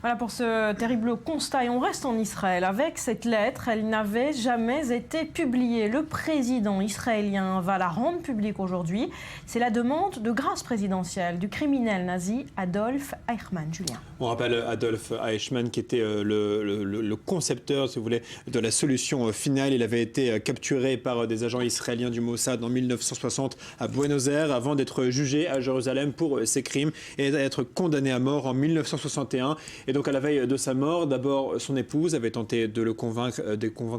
Voilà pour ce terrible constat. Et on reste en Israël avec cette lettre. Elle n'avait jamais été publiée. Le président israélien va la rendre publique aujourd'hui. C'est la demande de grâce présidentielle du criminel nazi Adolf Eichmann. Julien. On rappelle Adolf Eichmann qui était le concepteur, si vous voulez, de la solution finale. Il avait été capturé par des agents israéliens du Mossad en 1960 à Buenos Aires avant d'être jugé à Jérusalem pour ses crimes et d'être condamné à mort en 1961. Et donc à la veille de sa mort, d'abord son épouse avait tenté de convaincre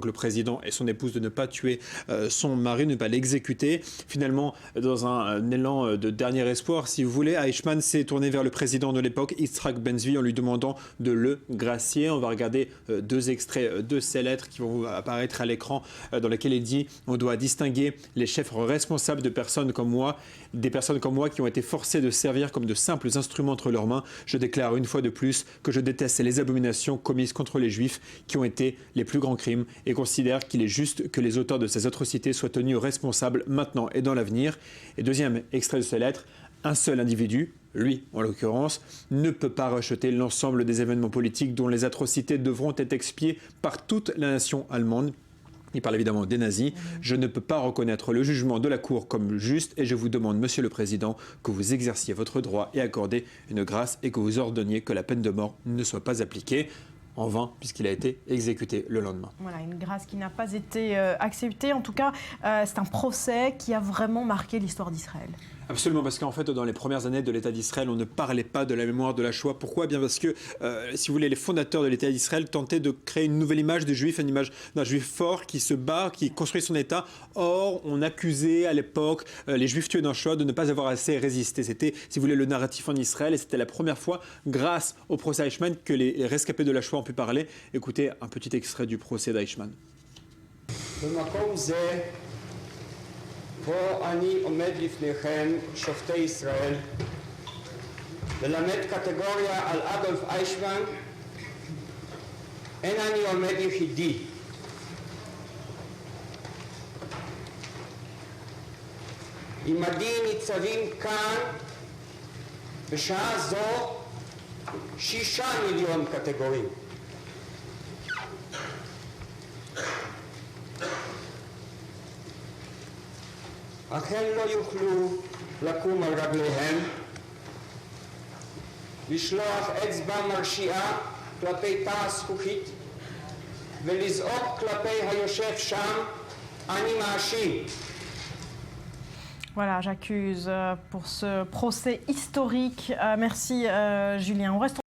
le président et son épouse de ne pas tuer son mari, de ne pas l'exécuter. Finalement, dans un élan de dernier espoir, si vous voulez, Eichmann s'est tourné vers le président de l'époque, Yitzhak Ben-Zvi, en lui demandant de le gracier. On va regarder deux extraits de ces lettres qui vont apparaître à l'écran, dans lesquels il dit « On doit distinguer les chefs responsables de personnes comme moi, des personnes comme moi qui ont été forcées de servir comme de simples instruments entre leurs mains. Je déclare une fois de plus que je déteste les abominations commises contre les Juifs qui ont été les plus grands crimes et considère qu'il est juste que les auteurs de ces atrocités soient tenus responsables maintenant et dans l'avenir. » Et deuxième extrait de ces lettres, un seul individu, lui en l'occurrence, ne peut pas rejeter l'ensemble des événements politiques dont les atrocités devront être expiées par toute la nation allemande. Il parle évidemment des nazis. Je ne peux pas reconnaître le jugement de la Cour comme juste et je vous demande, Monsieur le Président, que vous exerciez votre droit et accordez une grâce et que vous ordonniez que la peine de mort ne soit pas appliquée. En vain, puisqu'il a été exécuté le lendemain. Voilà, une grâce qui n'a pas été acceptée. En tout cas, c'est un procès qui a vraiment marqué l'histoire d'Israël. Absolument, parce qu'en fait, dans les premières années de l'État d'Israël, on ne parlait pas de la mémoire de la Shoah. Pourquoi ? Bien parce que, si vous voulez, les fondateurs de l'État d'Israël tentaient de créer une nouvelle image du Juif, une image d'un Juif fort qui se bat, qui construit son État. Or, on accusait à l'époque les Juifs tués dans la Shoah de ne pas avoir assez résisté. C'était, si vous voulez, le narratif en Israël, et c'était la première fois, grâce au procès Eichmann, que les rescapés de la Shoah ont pu parler. Écoutez un petit extrait du procès d'Eichmann. פה אני עומד לפניכם, שופטי ישראל, ללמד קטגוריה על אדולף אייכמן. אין אני עומד יחידי. עמדי ניצבים כאן בשעה זו 6 מיליון קטגורים. אך הם לא יוכלו לקום על רגליהם, לשלוח אצבע מרשיעה כלפי תא הזכוכית ולזעוק כלפי היושב שם, אני מאשים. Voilà, j'accuse pour ce procès historique. Merci Julien. On reste